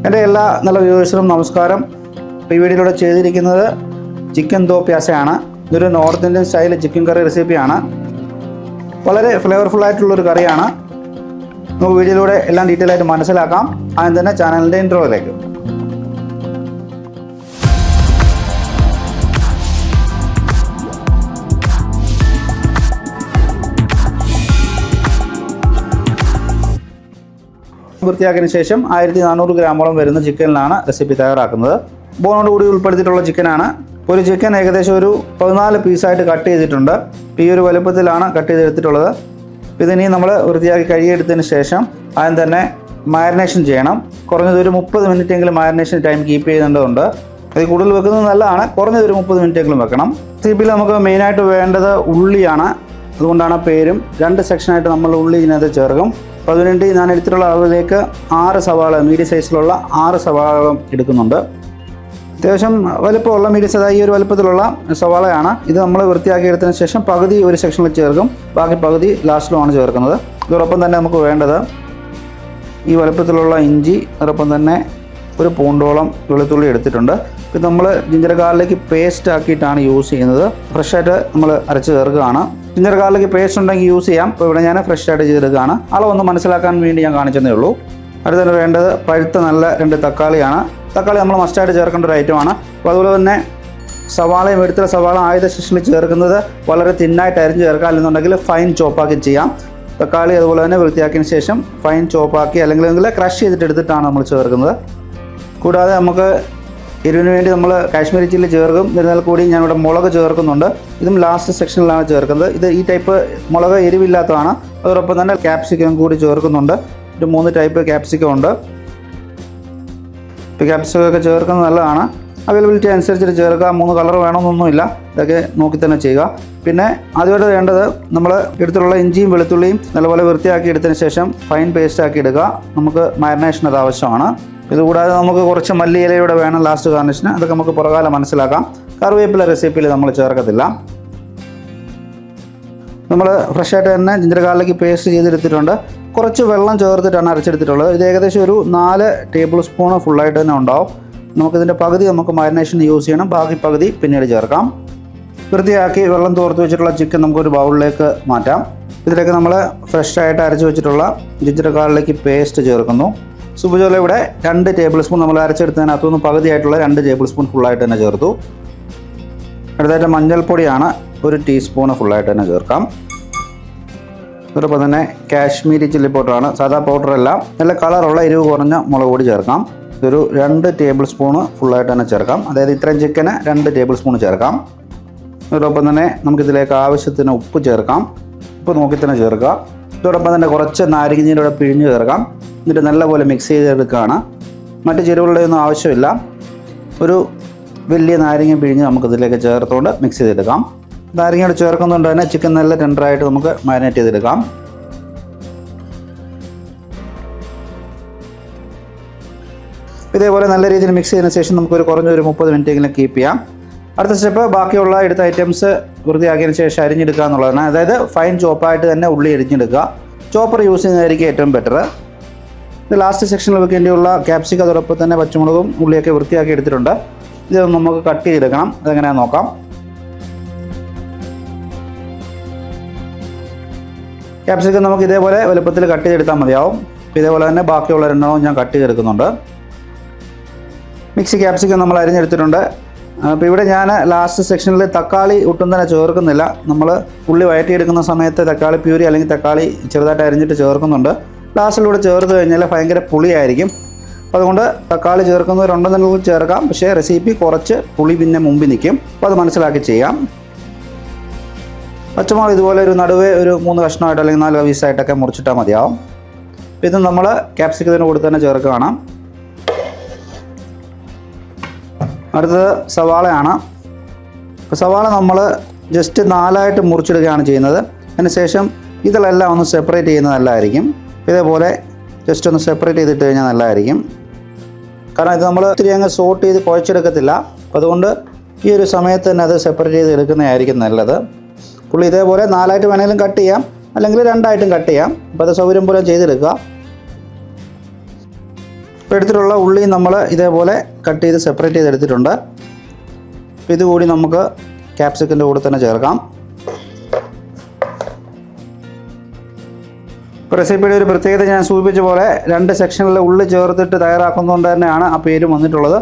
എൻ്റെ എല്ലാ നല്ല വ്യൂവേഴ്സിനും നമസ്കാരം. ഈ വീഡിയോയിലൂടെ ചെയ്തിരിക്കുന്നത് ചിക്കൻ ദോ പ്യാസയാണ്. ഇതൊരു നോർത്ത് ഇന്ത്യൻ സ്റ്റൈൽ ചിക്കൻ കറി റെസിപ്പിയാണ്. വളരെ ഫ്ലേവർഫുൾ ആയിട്ടുള്ളൊരു കറിയാണ്. നമുക്ക് വീഡിയോയിലൂടെ എല്ലാം ഡീറ്റെയിൽ ആയിട്ട് മനസ്സിലാക്കാം. ആദ്യം തന്നെ ചാനലിൻ്റെ ഇൻട്രോയിലേക്ക്. വൃത്തിയാക്കിയതിന് ശേഷം 1400 ഗ്രാമോളം വരുന്ന ചിക്കനിലാണ് റെസിപ്പി തയ്യാറാക്കുന്നത്. ബോണോട് കൂടി ഉൾപ്പെടുത്തിയിട്ടുള്ള ചിക്കനാണ്. ഒരു ചിക്കൻ ഏകദേശം ഒരു 14 പീസായിട്ട് കട്ട് ചെയ്തിട്ടുണ്ട്. ഈ ഒരു വലുപ്പത്തിലാണ് കട്ട് ചെയ്തെടുത്തിട്ടുള്ളത്. ഇതിനി നമ്മൾ വൃത്തിയാക്കി കഴുകിയെടുത്തതിന് ശേഷം ആദ്യം തന്നെ മാരിനേഷൻ ചെയ്യണം. കുറഞ്ഞത് ഒരു 30 മിനിറ്റെങ്കിലും മാരിനേഷൻ ടൈം കീപ്പ് ചെയ്യുന്നുണ്ട്. അത് കൂടുതൽ വെക്കുന്നത് നല്ലതാണ്. കുറഞ്ഞത് ഒരു 30 മിനിറ്റെങ്കിലും വെക്കണം. റെസിപ്പിയിൽ നമുക്ക് മെയിനായിട്ട് വേണ്ടത് ഉള്ളിയാണ്. അതുകൊണ്ടാണ് പേരും. 2 സെക്ഷനായിട്ട് നമ്മൾ ഉള്ളി ഇതിനകത്ത് ചേർക്കും. അപ്പോൾ അതിനുവേണ്ടി ഞാൻ എടുത്തിട്ടുള്ള അളവിലേക്ക് 6 സവാള, മീഡിയം സൈസിലുള്ള 6 സവാള എടുക്കുന്നുണ്ട്. അത്യാവശ്യം വലുപ്പമുള്ള മീഡിയം സൈസ് ഈ ഒരു വലുപ്പത്തിലുള്ള സവാളയാണ്. ഇത് നമ്മൾ വൃത്തിയാക്കി എടുത്തതിന് ശേഷം പകുതി ഒരു സെക്ഷനിൽ ചേർക്കും, ബാക്കി പകുതി ലാസ്റ്റിലുമാണ് ചേർക്കുന്നത്. ഇതോടൊപ്പം തന്നെ നമുക്ക് വേണ്ടത് ഈ വലുപ്പത്തിലുള്ള ഇഞ്ചി, അതോടൊപ്പം തന്നെ ഒരു പൂണ്ടോളം വെളുത്തുള്ളി എടുത്തിട്ടുണ്ട്. ഇത് നമ്മൾ ജിഞ്ചർ ഗാർലിക് പേസ്റ്റ് ആക്കിയിട്ടാണ് യൂസ് ചെയ്യുന്നത്. ഫ്രഷായിട്ട് നമ്മൾ അരച്ച് ചേർക്കുകയാണ്. ജിഞ്ചർ ഗാർലിക് പേസ്റ്റ് ഉണ്ടെങ്കിൽ യൂസ് ചെയ്യാം. ഇപ്പോൾ ഇവിടെ ഞാൻ ഫ്രഷായിട്ട് ചെയ്തെടുക്കുകയാണ്. അളവൊന്ന് മനസ്സിലാക്കാൻ വേണ്ടി ഞാൻ കാണിച്ചതേ ഉള്ളൂ. അടുത്തന്നെ വേണ്ടത് പഴുത്ത നല്ല 2 തക്കാളിയാണ്. തക്കാളി നമ്മൾ മസ്റ്റായിട്ട് ചേർക്കേണ്ട ഒരു ഐറ്റമാണ്. അപ്പോൾ അതുപോലെ തന്നെ സവാളയും എടുത്തുള്ള സവാള ആദ്യത്തെ സെക്ഷനിൽ ചേർക്കുന്നത് വളരെ തിന്നായിട്ട് അരിഞ്ഞ് ചേർക്കാം, അല്ലെന്നുണ്ടെങ്കിൽ ഫൈൻ ചോപ്പാക്കി ചെയ്യാം. തക്കാളി അതുപോലെ തന്നെ വൃത്തിയാക്കിയതിന് ശേഷം ഫൈൻ ചോപ്പാക്കി അല്ലെങ്കിൽ ക്രഷ് ചെയ്തിട്ട് എടുത്തിട്ടാണ് നമ്മൾ ചേർക്കുന്നത്. കൂടാതെ നമുക്ക് എരിവിന് വേണ്ടി നമ്മൾ കാശ്മീരി ചില്ലി ചേർക്കും. എന്നിരുന്നാൽ കൂടി ഞാനിവിടെ മുളക് ചേർക്കുന്നുണ്ട്. ഇതും ലാസ്റ്റ് സെക്ഷനിലാണ് ചേർക്കുന്നത്. ഈ ടൈപ്പ് മുളക് എരിവില്ലാത്തതാണ്. അതോടൊപ്പം തന്നെ ക്യാപ്സിക്കം കൂടി ചേർക്കുന്നുണ്ട്. ഒരു 3 ടൈപ്പ് ക്യാപ്സിക്കം ഉണ്ട്. ഇപ്പോൾ ക്യാപ്സിക്കം ഒക്കെ ചേർക്കുന്നത് നല്ലതാണ്. അവൈലബിലിറ്റി അനുസരിച്ചിട്ട് ചേർക്കുക. 3 കളർ വേണമെന്നൊന്നുമില്ല. ഇതൊക്കെ നോക്കി തന്നെ ചെയ്യുക. പിന്നെ ആദ്യമായിട്ട് വേണ്ടത് നമ്മൾ എടുത്തിട്ടുള്ള ഇഞ്ചിയും വെളുത്തുള്ളിയും നല്ലപോലെ വൃത്തിയാക്കി എടുത്തതിന് ശേഷം ഫൈൻ പേസ്റ്റ് ആക്കി എടുക്കുക. നമുക്ക് മാരിനേഷൻ അത് ആവശ്യമാണ്. ഇതുകൂടാതെ നമുക്ക് കുറച്ച് മല്ലിയിലയുടെ വേണം ലാസ്റ്റ് ഗാർണിഷിന്. അതൊക്കെ നമുക്ക് പുറകാലം മനസ്സിലാക്കാം. കറിവേപ്പില റെസിപ്പിയിൽ നമ്മൾ ചേർക്കത്തില്ല. നമ്മൾ ഫ്രഷായിട്ട് തന്നെ ജിഞ്ചർ ഗാർലിക് പേസ്റ്റ് ചെയ്തെടുത്തിട്ടുണ്ട്. കുറച്ച് വെള്ളം ചേർത്തിട്ടാണ് അരച്ചെടുത്തിട്ടുള്ളത്. ഇത് ഏകദേശം ഒരു 4 ടേബിൾ സ്പൂൺ ഫുള്ളായിട്ട് തന്നെ ഉണ്ടാവും. നമുക്കിതിൻ്റെ പകുതി നമുക്ക് മാരിനേഷൻ യൂസ് ചെയ്യണം, ബാക്കി പകുതി പിന്നീട് ചേർക്കാം. വൃത്തിയാക്കി വെള്ളം തോർത്ത് വെച്ചിട്ടുള്ള ചിക്കൻ നമുക്കൊരു ബൗളിലേക്ക് മാറ്റാം. ഇതിലേക്ക് നമ്മൾ ഫ്രഷായിട്ട് അരച്ച് വെച്ചിട്ടുള്ള ജിഞ്ചർ ഗാർലിക് പേസ്റ്റ് ചേർക്കുന്നു. സുബുജോല ഇവിടെ 2 ടേബിൾ സ്പൂൺ നമ്മൾ അരച്ചെടുത്തതിനകത്തുനിന്ന് പകുതിയായിട്ടുള്ള 2 ടേബിൾ സ്പൂൺ ഫുള്ളായിട്ട് തന്നെ ചേർത്തു. അടുത്തായിട്ട് മഞ്ഞൾപ്പൊടിയാണ് 1 ടീസ്പൂൺ ഫുള്ളായിട്ട് തന്നെ ചേർക്കാം. അതോടൊപ്പം തന്നെ കാശ്മീരി ചില്ലി പൗഡറാണ്, സാധാ പൗഡറല്ല. നല്ല കളറുള്ള എരിവ് കുറഞ്ഞ മുളക് പൊടി ചേർക്കാം. ഇതൊരു 2 ടേബിൾ സ്പൂണ് ഫുള്ളായിട്ട് തന്നെ ചേർക്കാം. അതായത് ഇത്രയും ചിക്കന് 2 ടേബിൾ സ്പൂൺ ചേർക്കാം. അതോടൊപ്പം തന്നെ നമുക്കിതിലേക്ക് ആവശ്യത്തിന് ഉപ്പ് ചേർക്കാം. ഉപ്പ് നോക്കി തന്നെ ചേർക്കുക. ഇതോടൊപ്പം തന്നെ കുറച്ച് നാരങ്ങനീരൂടെ പിഴിഞ്ഞ് ചേർക്കാം. എന്നിട്ട് നല്ലപോലെ മിക്സ് ചെയ്തെടുക്കുകയാണ്. മറ്റ് ചേരുവകളുടെ ഒന്നും ആവശ്യമില്ല. ഒരു വലിയ നാരങ്ങ പിഴിഞ്ഞ് നമുക്കിതിലേക്ക് ചേർത്തുകൊണ്ട് മിക്സ് ചെയ്തെടുക്കാം. നാരങ്ങയോട് ചേർക്കുന്നുണ്ട് തന്നെ ചിക്കൻ നല്ല ടെൻഡറായിട്ട് നമുക്ക് മാരിനേറ്റ് ചെയ്തെടുക്കാം. ഇതേപോലെ നല്ല രീതിയിൽ മിക്സ് ചെയ്തതിന് ശേഷം നമുക്കൊരു കുറഞ്ഞൊരു 30 മിനിറ്റെങ്കിലും കീപ്പ് ചെയ്യാം. അടുത്ത സ്റ്റെപ്പ് ബാക്കിയുള്ള എടുത്ത ഐറ്റംസ് വൃത്തിയാക്കിയതിന് ശേഷം അരിഞ്ഞെടുക്കുക എന്നുള്ളതാണ്. അതായത് ഫൈൻ ചോപ്പായിട്ട് തന്നെ ഉള്ളി അരിഞ്ഞെടുക്കുക. ചോപ്പർ യൂസ് ചെയ്യുന്നതായിരിക്കും ഏറ്റവും ബെറ്റർ. ഇത് ലാസ്റ്റ് സെക്ഷനിൽ വെക്കേണ്ടിയുള്ള ക്യാപ്സിക്കം അതോടൊപ്പം തന്നെ പച്ചമുളകും ഉള്ളിയൊക്കെ വൃത്തിയാക്കി എടുത്തിട്ടുണ്ട്. ഇത് നമുക്ക് കട്ട് ചെയ്തെടുക്കണം. അതെങ്ങനെയാണെന്ന് നോക്കാം. ക്യാപ്സിക്കം നമുക്ക് ഇതേപോലെ വലുപ്പത്തിൽ കട്ട് ചെയ്തെടുത്താൽ മതിയാവും. ഇതേപോലെ തന്നെ ബാക്കിയുള്ള 2 ഞാൻ കട്ട് ചെയ്തെടുക്കുന്നുണ്ട്. മിക്സി ക്യാപ്സിക്കം നമ്മൾ അരിഞ്ഞെടുത്തിട്ടുണ്ട്. അപ്പോൾ ഇവിടെ ഞാൻ ലാസ്റ്റ് സെക്ഷനിൽ തക്കാളി ഒട്ടും തന്നെ ചേർക്കുന്നില്ല. നമ്മൾ ഉള്ളി വഴറ്റിയെടുക്കുന്ന സമയത്ത് തക്കാളി പ്യൂരി അല്ലെങ്കിൽ തക്കാളി ചെറുതായിട്ട് അരിഞ്ഞിട്ട് ചേർക്കുന്നുണ്ട്. ലാസ്റ്റിലൂടെ ചേർത്ത് കഴിഞ്ഞാൽ ഭയങ്കര പുളിയായിരിക്കും. അപ്പോൾ അതുകൊണ്ട് തക്കാളി ചേർക്കുന്നവരുണ്ടെന്നുണ്ടെങ്കിൽ ചേർക്കാം. പക്ഷേ റെസിപ്പി കുറച്ച് പുളി പിന്നെ മുമ്പിൽ നിൽക്കും. അപ്പോൾ അത് മനസ്സിലാക്കി ചെയ്യാം. പച്ചമുളക് ഇതുപോലെ ഒരു നടുവേ ഒരു 3 കഷ്ണമായിട്ട് അല്ലെങ്കിൽ 4 പീസായിട്ടൊക്കെ മുറിച്ചിട്ടാൽ മതിയാവും. ഇത് നമ്മൾ ക്യാപ്സിക്കത്തിന് കൂടി തന്നെ ചേർക്കുകയാണ്. അടുത്തത് സവാളയാണ്. സവാള നമ്മൾ ജസ്റ്റ് 4ആയിട്ട് മുറിച്ചിടുകയാണ് ചെയ്യുന്നത്. അതിനുശേഷം ഇതിലെല്ലാം ഒന്ന് സെപ്പറേറ്റ് ചെയ്യുന്നത് നല്ലതായിരിക്കും. ഇതേപോലെ ജസ്റ്റ് ഒന്ന് സെപ്പറേറ്റ് ചെയ്തിട്ട് കഴിഞ്ഞാൽ നല്ലതായിരിക്കും. കാരണം ഇത് നമ്മൾ ഒത്തിരി അങ്ങ് സോട്ട് ചെയ്ത് കുഴച്ചെടുക്കത്തില്ല. അപ്പോൾ അതുകൊണ്ട് ഈ ഒരു സമയത്ത് തന്നെ അത് സെപ്പറേറ്റ് ചെയ്ത് എടുക്കുന്നതായിരിക്കും നല്ലത്. പുള്ളി ഇതേപോലെ 4ആയിട്ട് വേണമെങ്കിലും കട്ട് ചെയ്യാം, അല്ലെങ്കിൽ 2ആയിട്ടും കട്ട് ചെയ്യാം. അപ്പോൾ അത് സൗകര്യം പോലെ ചെയ്തെടുക്കുക. ഇപ്പോൾ എടുത്തിട്ടുള്ള ഉള്ളി നമ്മൾ ഇതേപോലെ കട്ട് ചെയ്ത് സെപ്പറേറ്റ് ചെയ്തെടുത്തിട്ടുണ്ട്. അപ്പോൾ ഇതുകൂടി നമുക്ക് ക്യാപ്സിക്കൻ്റെ കൂടെ തന്നെ ചേർക്കാം. ഇപ്പോൾ റെസിപ്പിയുടെ ഒരു പ്രത്യേകത ഞാൻ സൂചിപ്പിച്ച പോലെ 2 സെക്ഷനിൽ ഉള്ളി ചേർത്തിട്ട് തയ്യാറാക്കുന്നതുകൊണ്ട് തന്നെയാണ് ആ പേര് വന്നിട്ടുള്ളത്.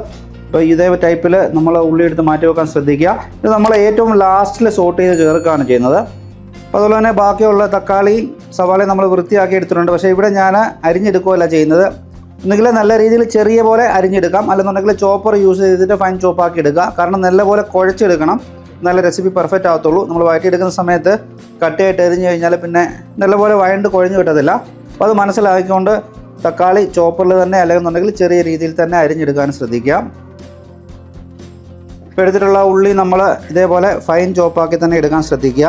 അപ്പോൾ ഇതേ ടൈപ്പിൽ നമ്മൾ ഉള്ളി എടുത്ത് മാറ്റി വെക്കാൻ ശ്രദ്ധിക്കുക. ഇത് നമ്മൾ ഏറ്റവും ലാസ്റ്റിൽ സോട്ട് ചെയ്ത് ചേർക്കുകയാണ് ചെയ്യുന്നത്. അപ്പോൾ അതുപോലെ തന്നെ ബാക്കിയുള്ള തക്കാളിയും സവാളയും നമ്മൾ വൃത്തിയാക്കി എടുത്തിട്ടുണ്ട്. പക്ഷേ ഇവിടെ ഞാൻ അരിഞ്ഞെടുക്കുകയല്ല ചെയ്യുന്നത്. ഒന്നുകിൽ നല്ല രീതിയിൽ ചെറിയ പോലെ അരിഞ്ഞെടുക്കാം, അല്ലെന്നുണ്ടെങ്കിൽ ചോപ്പർ യൂസ് ചെയ്തിട്ട് ഫൈൻ ചോപ്പാക്കി എടുക്കുക. കാരണം നല്ലപോലെ കുഴച്ചെടുക്കണം, നല്ല റെസിപ്പി പെർഫെക്റ്റ് ആകത്തുള്ളൂ. നമ്മൾ വഴറ്റിയെടുക്കുന്ന സമയത്ത് കട്ടയായിട്ട് എരിഞ്ഞ് കഴിഞ്ഞാൽ പിന്നെ നല്ലപോലെ വഴണ്ട് കുഴഞ്ഞു കിട്ടത്തില്ല. അപ്പോൾ അത് മനസ്സിലാക്കിക്കൊണ്ട് തക്കാളി ചോപ്പറിൽ തന്നെ അല്ലെന്നുണ്ടെങ്കിൽ ചെറിയ രീതിയിൽ തന്നെ അരിഞ്ഞെടുക്കാൻ ശ്രദ്ധിക്കാം. ഇപ്പോൾ എടുത്തിട്ടുള്ള ഉള്ളി നമ്മൾ ഇതേപോലെ ഫൈൻ ചോപ്പാക്കി തന്നെ എടുക്കാൻ ശ്രദ്ധിക്കുക.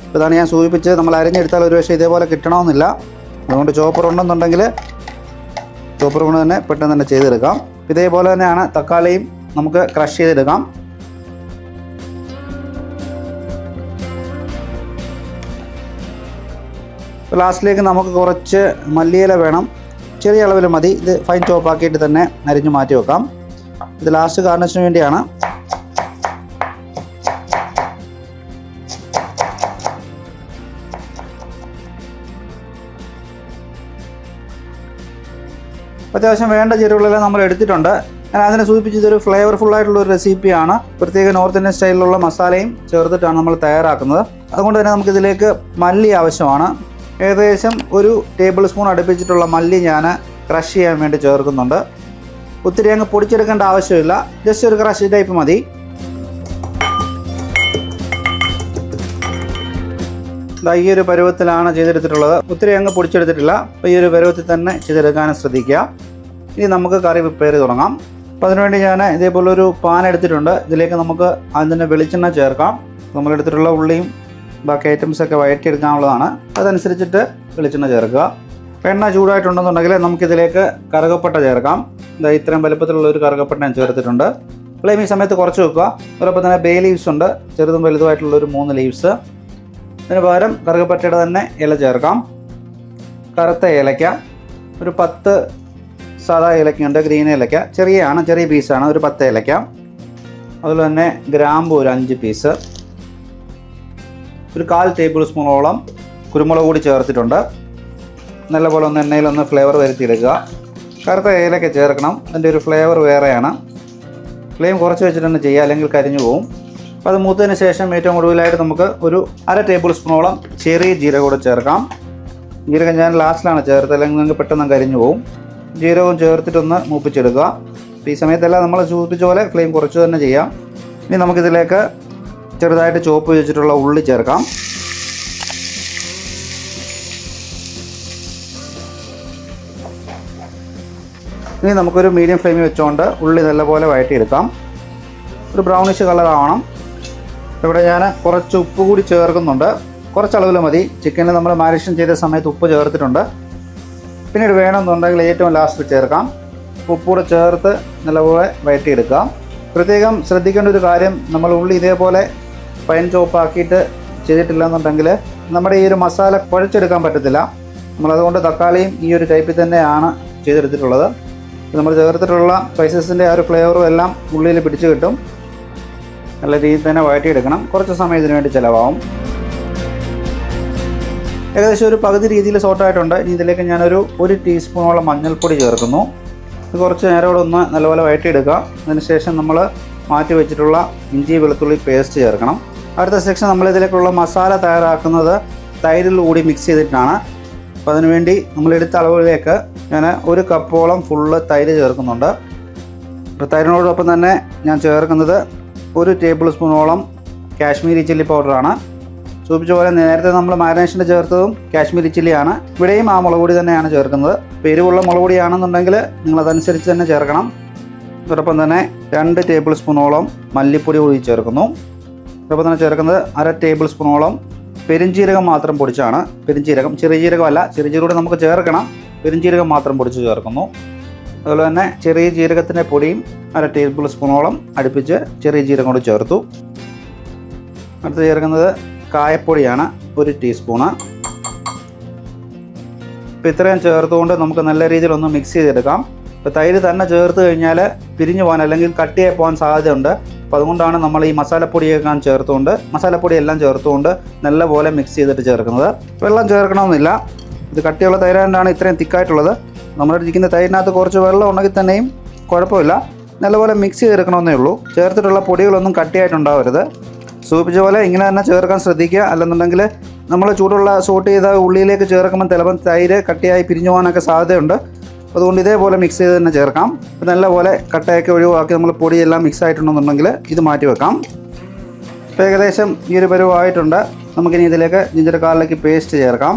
ഇപ്പോൾ ഇതാണ് ഞാൻ സൂചിപ്പിച്ചത്. നമ്മൾ അരിഞ്ഞെടുത്താൽ ഒരു പക്ഷേ ഇതേപോലെ കിട്ടണമെന്നില്ല. അതുകൊണ്ട് ചോപ്പർ ഉണ്ടെന്നുണ്ടെങ്കിൽ ചോപ്പർ കൊണ്ട് തന്നെ പെട്ടെന്ന് തന്നെ ചെയ്തെടുക്കാം. ഇതേപോലെ തന്നെയാണ് തക്കാളിയും നമുക്ക് ക്രഷ് ചെയ്തെടുക്കാം. ഇപ്പോൾ ലാസ്റ്റിലേക്ക് നമുക്ക് കുറച്ച് മല്ലിയില വേണം, ചെറിയ അളവിൽ മതി. ഇത് ഫൈൻ ചോപ്പാക്കിയിട്ട് തന്നെ അരിഞ്ഞ് മാറ്റി വെക്കാം. ഇത് ലാസ്റ്റ് ഗാർണിഷിന് വേണ്ടിയാണ്. അത്യാവശ്യം വേണ്ട ചേരുവകളെല്ലാം നമ്മൾ എടുത്തിട്ടുണ്ട്. ഞാൻ അതിനെ സൂചിപ്പിച്ച് ഇതൊരു ഫ്ലേവർഫുള്ളായിട്ടുള്ളൊരു റെസിപ്പിയാണ്. പ്രത്യേക നോർത്ത് ഇന്ത്യൻ സ്റ്റൈലിലുള്ള മസാലയും ചേർത്തിട്ടാണ് നമ്മൾ തയ്യാറാക്കുന്നത്. അതുകൊണ്ട് തന്നെ നമുക്കിതിലേക്ക് മല്ലി ആവശ്യമാണ്. ഏകദേശം 1 ടേബിൾ സ്പൂൺ അടുപ്പിച്ചിട്ടുള്ള മല്ലി ഞാൻ ക്രഷ് ചെയ്യാൻ വേണ്ടി ചേർക്കുന്നുണ്ട്. ഒത്തിരി അങ്ങ് പൊടിച്ചെടുക്കേണ്ട ആവശ്യമില്ല, ജസ്റ്റ് ഒരു ക്രഷ് ടൈപ്പ് മതി. ഈ ഒരു പരുവത്തിലാണ് ചെയ്തെടുത്തിട്ടുള്ളത്. ഒത്തിരി അങ്ങ് പൊടിച്ചെടുത്തിട്ടില്ല. അപ്പോൾ ഈ ഒരു പരുവത്തിൽ തന്നെ ചെയ്തെടുക്കാൻ ശ്രദ്ധിക്കുക. ഇനി നമുക്ക് കറി പ്രിപ്പയർ ചെയ്ത് തുടങ്ങാം. അപ്പോൾ അതിനുവേണ്ടി ഞാൻ ഇതേപോലൊരു പാൻ എടുത്തിട്ടുണ്ട്. ഇതിലേക്ക് നമുക്ക് അതിൻ്റെ വെളിച്ചെണ്ണ ചേർക്കാം. നമ്മളെടുത്തിട്ടുള്ള ഉള്ളിയും ബാക്കി ഐറ്റംസൊക്കെ വഴറ്റിയെടുക്കാനുള്ളതാണ്. അതനുസരിച്ചിട്ട് വെളിച്ചെണ്ണ ചേർക്കുക. എണ്ണ ചൂടായിട്ടുണ്ടെന്നുണ്ടെങ്കിൽ നമുക്കിതിലേക്ക് കറുകപ്പട്ട ചേർക്കാം. ഇത്രയും വലുപ്പത്തിലുള്ള ഒരു കറുകപ്പട്ട ഞാൻ ചേർത്തിട്ടുണ്ട്. ഫ്ലെയിം ഈ സമയത്ത് കുറച്ച് വെക്കുക. അതോടൊപ്പം തന്നെ ബേ ലീവ്സ് ഉണ്ട്, ചെറുതും വലുതുമായിട്ടുള്ള ഒരു 3 ലീവ്സ്. അതിന് പകരം കറുകപ്പട്ടയുടെ തന്നെ ഇല ചേർക്കാം. കറുത്ത ഏലക്ക ഒരു 10 സാധാ ഏലക്കയുണ്ട്, ഗ്രീൻ ഏലക്ക ചെറിയ പീസാണ്, ഒരു 10 ഏലക്ക. അതുപോലെ തന്നെ ഗ്രാമ്പു ഒരു 5 പീസ്. ഒരു 1/4 ടേബിൾ സ്പൂണോളം കുരുമുളക് കൂടി ചേർത്തിട്ടുണ്ട്. നല്ലപോലെ ഒന്ന് എണ്ണയിലൊന്ന് ഫ്ലേവർ വരുത്തിയെടുക്കുക. കറുത്ത ഏലക്ക ചേർക്കണം, അതിൻ്റെ ഒരു ഫ്ലേവർ വേറെയാണ്. ഫ്ലെയിം കുറച്ച് വെച്ചിട്ട് തന്നെ ചെയ്യുക, അല്ലെങ്കിൽ കരിഞ്ഞു പോകും. അപ്പോൾ അത് മൂത്തതിന് ശേഷം ഏറ്റവും ഒടുവിലായിട്ട് നമുക്ക് ഒരു 1/2 ടേബിൾ സ്പൂണോളം ചെറിയ ജീരകം കൂടെ ചേർക്കാം. ജീരകം ഞാൻ ലാസ്റ്റിലാണ് ചേർത്തത്, അല്ലെങ്കിൽ നിങ്ങൾക്ക് പെട്ടെന്ന് കരിഞ്ഞു പോകും. ജീരകവും ചേർത്തിട്ടൊന്ന് മൂപ്പിച്ചെടുക്കുക. അപ്പോൾ ഈ സമയത്തെല്ലാം നമ്മൾ സൂചിപ്പിച്ച പോലെ ഫ്ലെയിം കുറച്ച് തന്നെ ചെയ്യാം. ഇനി നമുക്കിതിലേക്ക് ചെറുതായിട്ട് ചോപ്പ് വെച്ചിട്ടുള്ള ഉള്ളി ചേർക്കാം. ഇനി നമുക്കൊരു മീഡിയം ഫ്ലെയിമിൽ വെച്ചുകൊണ്ട് ഉള്ളി നല്ലപോലെ വഴറ്റിയെടുക്കാം. ഒരു ബ്രൗണിഷ് കളർ ആവണം. ഇവിടെ ഞാൻ കുറച്ച് ഉപ്പ് കൂടി ചേർക്കുന്നുണ്ട്, കുറച്ചളവിൽ മതി. ചിക്കനിൽ നമ്മൾ മാരിനേഷൻ ചെയ്ത സമയത്ത് ഉപ്പ് ചേർത്തിട്ടുണ്ട്. പിന്നീട് വേണമെന്നുണ്ടെങ്കിൽ ഏറ്റവും ലാസ്റ്റ് ചേർക്കാം. ഉപ്പൂടെ ചേർത്ത് നല്ലപോലെ വഴറ്റിയെടുക്കാം. പ്രത്യേകം ശ്രദ്ധിക്കേണ്ട ഒരു കാര്യം, നമ്മൾ ഉള്ളി ഇതേപോലെ ഫൈൻ ചോപ്പാക്കിയിട്ട് ചെയ്തിട്ടില്ല എന്നുണ്ടെങ്കിൽ നമ്മുടെ ഈ ഒരു മസാല കുഴച്ചെടുക്കാൻ പറ്റത്തില്ല. നമ്മളതുകൊണ്ട് തക്കാളിയും ഈ ഒരു ടൈപ്പിൽ തന്നെയാണ് ചെയ്തെടുത്തിട്ടുള്ളത്. നമ്മൾ ചേർത്തിട്ടുള്ള സ്പൈസസിൻ്റെ ആ ഒരു ഫ്ലേവറും എല്ലാം ഉള്ളിൽ പിടിച്ച് കിട്ടും. നല്ല രീതിയിൽ തന്നെ വഴറ്റിയെടുക്കണം. കുറച്ച് സമയം ഇതിനു വേണ്ടി ചിലവാകും. ഏകദേശം ഒരു പകുതി രീതിയിൽ സോട്ടായിട്ടുണ്ട്. ഇനി ഇതിലേക്ക് ഞാനൊരു 1 ടീസ്പൂണോളം മഞ്ഞൾപ്പൊടി ചേർക്കുന്നു. ഇത് കുറച്ച് നേരം കൂടെ ഒന്ന് നല്ലപോലെ വഴറ്റിയെടുക്കുക. അതിനുശേഷം നമ്മൾ മാറ്റി വെച്ചിട്ടുള്ള ഇഞ്ചി വെളുത്തുള്ളി പേസ്റ്റ് ചേർക്കണം. അടുത്ത സെക്ഷൻ നമ്മളിതിലേക്കുള്ള മസാല തയ്യാറാക്കുന്നത് തൈരിൽ കൂടി മിക്സ് ചെയ്തിട്ടാണ്. അപ്പോൾ അതിനുവേണ്ടി നമ്മളെടുത്ത അളവിലേക്ക് ഞാൻ 1 കപ്പോളം ഫുള്ള് തൈര് ചേർക്കുന്നുണ്ട്. അപ്പോൾ തൈരിനോടൊപ്പം തന്നെ ഞാൻ ചേർക്കുന്നത് 1 ടേബിൾ സ്പൂണോളം കാശ്മീരി ചില്ലി പൗഡറാണ്. സൂചിപ്പിച്ച പോലെ നേരത്തെ നമ്മൾ മാരിനേഷന് ചേർത്തതും കാശ്മീരി ചില്ലിയാണ്. ഇവിടെയും ആ മുളക് പൊടി തന്നെയാണ് ചേർക്കുന്നത്. അപ്പോൾ എരിവുള്ള മുളക് പൊടിയാണെന്നുണ്ടെങ്കിൽ നിങ്ങളതനുസരിച്ച് തന്നെ ചേർക്കണം. അതോടൊപ്പം തന്നെ 2 ടേബിൾ സ്പൂണോളം മല്ലിപ്പൊടി കൂടി ചേർക്കുന്നു. അതോടൊപ്പം തന്നെ ചേർക്കുന്നത് 1/2 ടേബിൾ സ്പൂണോളം പെരിഞ്ജീരകം മാത്രം പൊടിച്ചാണ്. പെരിഞ്ജീരകം, ചെറിയ ജീരകമല്ല, ചെറിയ ജീരകം കൂടെ നമുക്ക് ചേർക്കണം. പെരിഞ്ജീരകം മാത്രം പൊടിച്ച് ചേർക്കുന്നു. അതുപോലെ തന്നെ ചെറിയ ജീരകത്തിൻ്റെ പൊടിയും 1/2 ടേബിൾ സ്പൂണോളം അടുപ്പിച്ച് ചെറിയ ജീരകം കൂടി ചേർത്തു. അടുത്ത് ചേർക്കുന്നത് കായപ്പൊടിയാണ്, 1 ടീസ്പൂണ്. ഇപ്പോൾ ഇത്രയും ചേർത്തുകൊണ്ട് നമുക്ക് നല്ല രീതിയിലൊന്ന് മിക്സ് ചെയ്തെടുക്കാം. ഇപ്പോൾ തൈര് തന്നെ ചേർത്ത് കഴിഞ്ഞാൽ പിരിഞ്ഞു പോകാൻ അല്ലെങ്കിൽ കട്ടിയായി പോകാൻ സാധ്യതയുണ്ട്. അപ്പോൾ അതുകൊണ്ടാണ് നമ്മൾ ഈ മസാലപ്പൊടിയൊക്കെ മസാലപ്പൊടി എല്ലാം ചേർത്തുകൊണ്ട് നല്ലപോലെ മിക്സ് ചെയ്തിട്ട് ചേർക്കുന്നത്. വെള്ളം ചേർക്കണമെന്നില്ല. ഇത് കട്ടിയുള്ള തൈരാണ്ടാണ് ഇത്രയും തിക്കായിട്ടുള്ളത്. നമ്മളിരിക്കുന്ന തൈരിനകത്ത് കുറച്ച് വെള്ളം ഉണ്ടെങ്കിൽ തന്നെയും കുഴപ്പമില്ല. നല്ലപോലെ മിക്സ് ചെയ്തെടുക്കണമെന്നേ ഉള്ളൂ. ചേർത്തിട്ടുള്ള പൊടികളൊന്നും കട്ടിയായിട്ടുണ്ടാവരുത്. സൂചിപ്പിച്ച പോലെ ഇങ്ങനെ തന്നെ ചേർക്കാൻ ശ്രദ്ധിക്കുക. അല്ലെന്നുണ്ടെങ്കിൽ നമ്മൾ ചൂടുള്ള സോട്ട് ചെയ്ത ഉള്ളിയിലേക്ക് ചേർക്കുമ്പോൾ ചിലപ്പം തൈര് കട്ടിയായി പിരിഞ്ഞു പോകാനൊക്കെ സാധ്യതയുണ്ട്. അതുകൊണ്ട് ഇതേപോലെ മിക്സ് ചെയ്ത് തന്നെ ചേർക്കാം. നല്ലപോലെ കട്ടയൊക്കെ ഒഴിവാക്കി നമ്മൾ പൊടിയെല്ലാം മിക്സ് ആയിട്ടുണ്ടെന്നുണ്ടെങ്കിൽ ഇത് മാറ്റി വെക്കാം. ഇപ്പോൾ ഏകദേശം ഈ ഒരു പരുവമായിട്ടുണ്ട്. നമുക്കിനി ഇതിലേക്ക് ജിഞ്ചർ ഗാർലിക് പേസ്റ്റ് ചേർക്കാം.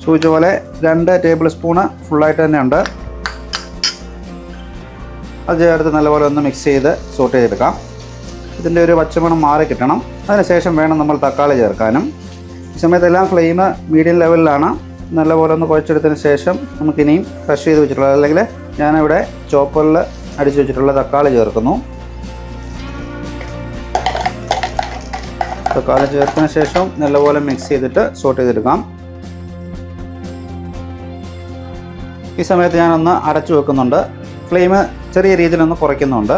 സൂചിച്ച പോലെ 2 ടേബിൾ സ്പൂണ് ഫുള്ളായിട്ട് തന്നെ ഉണ്ട്. അത് ചേർത്ത് നല്ലപോലെ ഒന്ന് മിക്സ് ചെയ്ത് സോട്ട് ചെയ്തെടുക്കാം. ഇതിൻ്റെ ഒരു പച്ചമണം മാറി കിട്ടണം. അതിനുശേഷം വേണം നമ്മൾ തക്കാളി ചേർക്കാനും. ഈ സമയത്തെല്ലാം ഫ്ലെയിം മീഡിയം ലെവലിലാണ്. നല്ലപോലെ ഒന്ന് കുഴച്ചെടുത്തതിന് ശേഷം നമുക്കിനിയും ക്രഷ് ചെയ്ത് വെച്ചിട്ടുള്ളത്, അല്ലെങ്കിൽ ഞാനിവിടെ ചോപ്പറിൽ അടിച്ചു വെച്ചിട്ടുള്ള തക്കാളി ചേർക്കുന്നു. തക്കാളി ചേർത്തതിന് ശേഷം നല്ലപോലെ മിക്സ് ചെയ്തിട്ട് സോട്ട് ചെയ്തെടുക്കാം. ഈ സമയത്ത് ഞാനൊന്ന് അടച്ചു വെക്കുന്നുണ്ട്. ഫ്ലെയിം ചെറിയ രീതിയിലൊന്ന് കുറയ്ക്കുന്നുണ്ട്.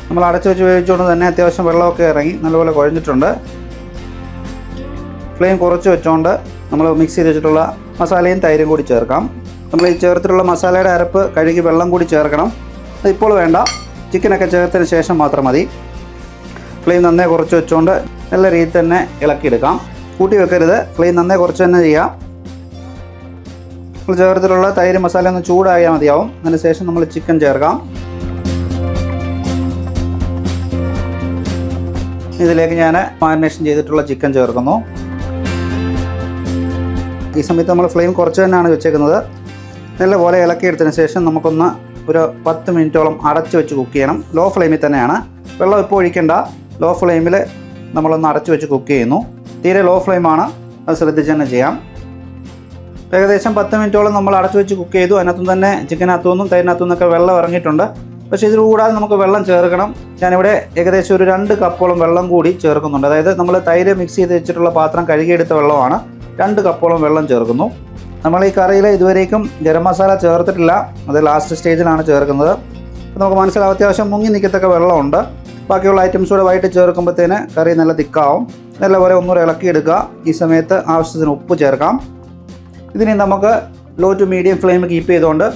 നമ്മൾ അടച്ചു വെച്ച് വേവിച്ചുകൊണ്ട് തന്നെ അത്യാവശ്യം വെള്ളമൊക്കെ ഇറങ്ങി നല്ലപോലെ കുഴഞ്ഞിട്ടുണ്ട്. ഫ്ലെയിം കുറച്ച് വെച്ചുകൊണ്ട് നമ്മൾ മിക്സ് ചെയ്ത് വെച്ചിട്ടുള്ള മസാലയും തൈരും കൂടി ചേർക്കാം. നമ്മൾ ഈ ചേർത്തിട്ടുള്ള മസാലയുടെ അരപ്പ് കഴുകി വെള്ളം കൂടി ചേർക്കണം. അതിപ്പോൾ വേണ്ട, ചിക്കനൊക്കെ ചേർത്തതിന് ശേഷം മാത്രം മതി. ഫ്ലെയിം നന്നായി കുറച്ച് വെച്ചുകൊണ്ട് നല്ല രീതിയിൽ തന്നെ ഇളക്കിയെടുക്കാം. കൂട്ടി വെക്കരുത്. ഫ്ലെയിം നന്നായി കുറച്ച് തന്നെ ചെയ്യാം. നമ്മൾ ചേർത്തിട്ടുള്ള തൈര് മസാല ഒന്ന് ചൂടായാൽ മതിയാവും. അതിനുശേഷം നമ്മൾ ചിക്കൻ ചേർക്കാം. ഇതിലേക്ക് ഞാൻ മാരിനേഷൻ ചെയ്തിട്ടുള്ള ചിക്കൻ ചേർക്കുന്നു. ഈ സമയത്ത് നമ്മൾ ഫ്ലെയിം കുറച്ച് തന്നെയാണ് വെച്ചേക്കുന്നത്. നല്ലപോലെ ഇളക്കിയെടുത്തതിന് ശേഷം നമുക്കൊന്ന് ഒരു 10 മിനിറ്റോളം അടച്ചു വെച്ച് കുക്ക് ചെയ്യണം. ലോ ഫ്ലെയിമിൽ തന്നെയാണ്. വെള്ളം ഇപ്പോൾ ഒഴിക്കേണ്ട. ലോ ഫ്ലെയിമിൽ നമ്മളൊന്ന് അടച്ചു വെച്ച് കുക്ക് ചെയ്യുന്നു. തീരെ ലോ ഫ്ലെയിമാണ്, അത് ശ്രദ്ധിച്ച് തന്നെ ചെയ്യാം. ഏകദേശം 10 മിനിറ്റോളം നമ്മൾ അടച്ചു വെച്ച് കുക്ക് ചെയ്തു. അതിനകത്തും തന്നെ ചിക്കനകത്തുനിന്നും തൈരിനകത്തു നിന്നൊക്കെ വെള്ളം ഇറങ്ങിയിട്ടുണ്ട്. പക്ഷേ ഇതിൽ കൂടാതെ നമുക്ക് വെള്ളം ചേർക്കണം. ഞാനിവിടെ ഏകദേശം ഒരു 2 കപ്പോളം വെള്ളം കൂടി ചേർക്കുന്നുണ്ട്. അതായത് നമ്മൾ തൈര് മിക്സ് ചെയ്ത് വെച്ചിട്ടുള്ള പാത്രം കഴുകിയെടുത്ത വെള്ളമാണ്. 2 കപ്പോളം വെള്ളം ചേർക്കുന്നു. നമ്മൾ ഈ കറിയിൽ ഇതുവരേക്കും ഗരം മസാല ചേർത്തിട്ടില്ല. അത് ലാസ്റ്റ് സ്റ്റേജിലാണ് ചേർക്കുന്നത്. നമുക്ക് മനസ്സിലാവും അത്യാവശ്യം മുങ്ങി നിൽക്കത്തക്ക വെള്ളമുണ്ട്. ബാക്കിയുള്ള ഐറ്റംസ് കൂടെ വൈകിട്ട് ചേർക്കുമ്പോഴത്തേന് കറി നല്ല തിക്കാവും. നല്ലപോലെ ഒന്നുകൂടെ ഇളക്കിയെടുക്കുക. ഈ സമയത്ത് ആവശ്യത്തിന് ഉപ്പ് ചേർക്കാം. ഇതിനെ നമുക്ക് low to medium flame keep ചെയ്തുകൊണ്ട്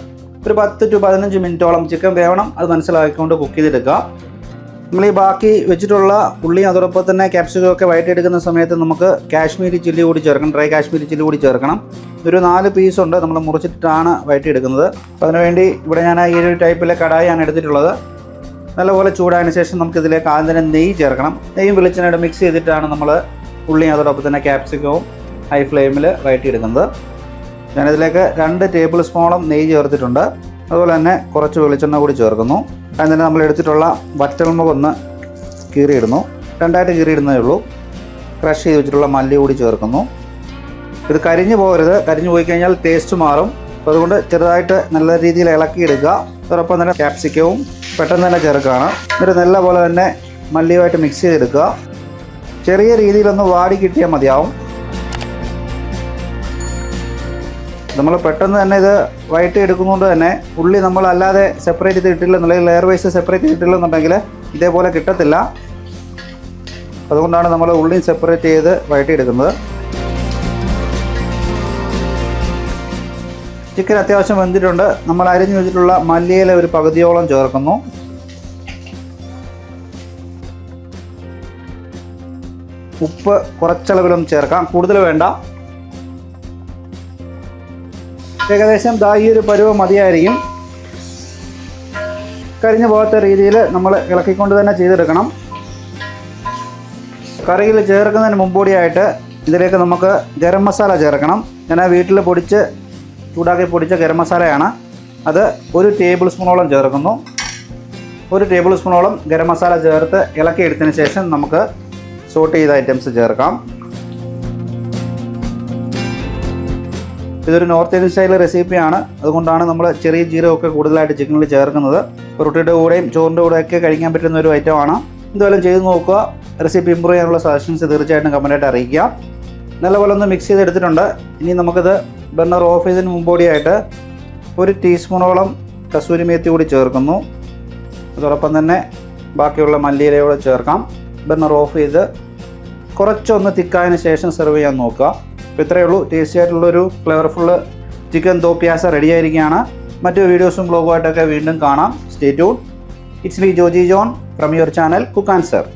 ഒരു 10 to 15 മിനിറ്റോളം ചിക്കൻ വേവണം. അത് മനസ്സിലാക്കിക്കൊണ്ട് കുക്ക് ചെയ്തെടുക്കുക. നമ്മൾ ഈ ബാക്കി വെച്ചിട്ടുള്ള ഉള്ളിയും അതോടൊപ്പം തന്നെ ക്യാപ്സിക്കം ഒക്കെ വഴറ്റിയെടുക്കുന്ന സമയത്ത് നമുക്ക് കാശ്മീരി ചില്ലി കൂടി ചേർക്കണം. ഡ്രൈ കാശ്മീരി ചില്ലി കൂടി ചേർക്കണം. ഒരു 4 പീസുണ്ട്. നമ്മൾ മുറിച്ചിട്ടാണ് വഴറ്റിയെടുക്കുന്നത്. അപ്പോൾ അതിനുവേണ്ടി ഇവിടെ ഞാൻ ഈ ഒരു ടൈപ്പിലെ കടായാണ് എടുത്തിട്ടുള്ളത്. നല്ലപോലെ ചൂടായതിനു ശേഷം നമുക്കിതിലേക്ക് ആദ്യം തന്നെ നെയ്യ് ചേർക്കണം. നെയ്യും വെളിച്ചെണ്ണയുടെ മിക്സ് ചെയ്തിട്ടാണ് നമ്മൾ ഉള്ളിയും അതോടൊപ്പം തന്നെ ക്യാപ്സിക്കവും ഹൈ ഫ്ലെയിമിൽ വഴറ്റിയെടുക്കുന്നത്. ഞാനിതിലേക്ക് 2 ടേബിൾ സ്പൂണോളം നെയ്യ് ചേർത്തിട്ടുണ്ട്. അതുപോലെ തന്നെ കുറച്ച് വെളിച്ചെണ്ണ കൂടി ചേർക്കുന്നു. അതിന് തന്നെ നമ്മൾ എടുത്തിട്ടുള്ള വറ്റൽമുളകൊന്ന് കീറിയിടുന്നു. 2ആയിട്ട് കീറിയിടുന്നതേ ഉള്ളൂ. ക്രഷ് ചെയ്ത് വെച്ചിട്ടുള്ള മല്ലി കൂടി ചേർക്കുന്നു. ഇത് കരിഞ്ഞു പോകരുത്. കരിഞ്ഞു പോയി കഴിഞ്ഞാൽ ടേസ്റ്റ് മാറും. അപ്പോൾ അതുകൊണ്ട് ചെറുതായിട്ട് നല്ല രീതിയിൽ ഇളക്കിയെടുക്കുക. അതോടൊപ്പം തന്നെ ക്യാപ്സിക്കവും പെട്ടെന്ന് തന്നെ ചേർക്കുകയാണ്. എന്നിട്ട് നല്ല പോലെ തന്നെ മല്ലിയുമായിട്ട് മിക്സ് ചെയ്തെടുക്കുക. ചെറിയ രീതിയിലൊന്ന് വാടി കിട്ടിയാൽ മതിയാവും. നമ്മൾ പെട്ടെന്ന് തന്നെ ഇത് വഴറ്റി എടുക്കുന്നതുകൊണ്ട് തന്നെ ഉള്ളി നമ്മൾ അല്ലാതെ സെപ്പറേറ്റ് ചെയ്തിട്ടില്ല എന്നുണ്ടെങ്കിൽ ലെയർ വൈസ് സെപ്പറേറ്റ് ചെയ്തിട്ടില്ലെന്നുണ്ടെങ്കിൽ ഇതേപോലെ കിട്ടത്തില്ല. അതുകൊണ്ടാണ് നമ്മൾ ഉള്ളി സെപ്പറേറ്റ് ചെയ്ത് വഴറ്റിയെടുക്കുന്നത്. ചിക്കൻ അത്യാവശ്യം വെന്തിട്ടുണ്ട്. നമ്മൾ അരിഞ്ഞു വെച്ചിട്ടുള്ള മല്ലിയില ഒരു പകുതിയോളം ചേർക്കുന്നു. ഉപ്പ് കുറച്ചളവിലൊന്ന് ചേർക്കാം, കൂടുതൽ വേണ്ട. ഏകദേശം ഈ ഒരു പരുവം മതിയായിരിക്കും. കരിഞ്ഞു പോകാത്ത രീതിയിൽ നമ്മൾ ഇളക്കിക്കൊണ്ട് തന്നെ ചെയ്തെടുക്കണം. കറിയിൽ ചേർക്കുന്നതിന് മുമ്പോടിയായിട്ട് ഇതിലേക്ക് നമുക്ക് ഗരം മസാല ചേർക്കണം. ഞാൻ വീട്ടിൽ ചൂടാക്കി പൊടിച്ച ഗരം മസാലയാണ്. അത് 1 ടേബിൾ സ്പൂണോളം ചേർക്കുന്നു. 1 ടേബിൾ സ്പൂണോളം ഗരം മസാല ചേർത്ത് ഇളക്കിയെടുത്തതിന് ശേഷം നമുക്ക് സോട്ട് ചെയ്ത ഐറ്റംസ് ചേർക്കാം. ഇതൊരു നോർത്ത് ഇന്ത്യൻ സ്റ്റൈൽ റെസിപ്പിയാണ്. അതുകൊണ്ടാണ് നമ്മൾ ചെറിയ ജീരകമൊക്കെ കൂടുതലായിട്ട് ചിക്കനിൽ ചേർക്കുന്നത്. റൊട്ടിയുടെ കൂടെയും ചോറിൻ്റെ കൂടെയൊക്കെ കഴിക്കാൻ പറ്റുന്ന ഒരു ഐറ്റമാണ്. എന്തായാലും ചെയ്ത് നോക്കുക. റെസിപ്പി ഇമ്പ്രൂവ് ചെയ്യാനുള്ള സജഷൻസ് തീർച്ചയായിട്ടും കമൻറ്റായിട്ട് അറിയിക്കുക. നല്ലപോലെ ഒന്ന് മിക്സ് ചെയ്തെടുത്തിട്ടുണ്ട്. ഇനി നമുക്കിത് ബർണർ ഓഫ് ചെയ്തതിന് മുമ്പോടിയായിട്ട് 1 ടീസ്പൂണോളം കസൂരി മേത്തി കൂടി ചേർക്കുന്നു. അതോടൊപ്പം തന്നെ ബാക്കിയുള്ള മല്ലിയിലയോടെ ചേർക്കാം. ബർണർ ഓഫ് ചെയ്ത് കുറച്ചൊന്ന് തിക്കായതിന് ശേഷം സെർവ് ചെയ്യാൻ നോക്കുക. അപ്പോൾ ഇത്രയേ ഉള്ളൂ. ടേസ്റ്റി ആയിട്ടുള്ളൊരു ഫ്ലേവർഫുള്ള് ചിക്കൻ ദോ പ്യാസ റെഡി ആയിരിക്കുകയാണ്. മറ്റു വീഡിയോസും ബ്ലോഗുമായിട്ടൊക്കെ വീണ്ടും കാണാം. Stay tune. It's me Joji John from your channel cook and serve.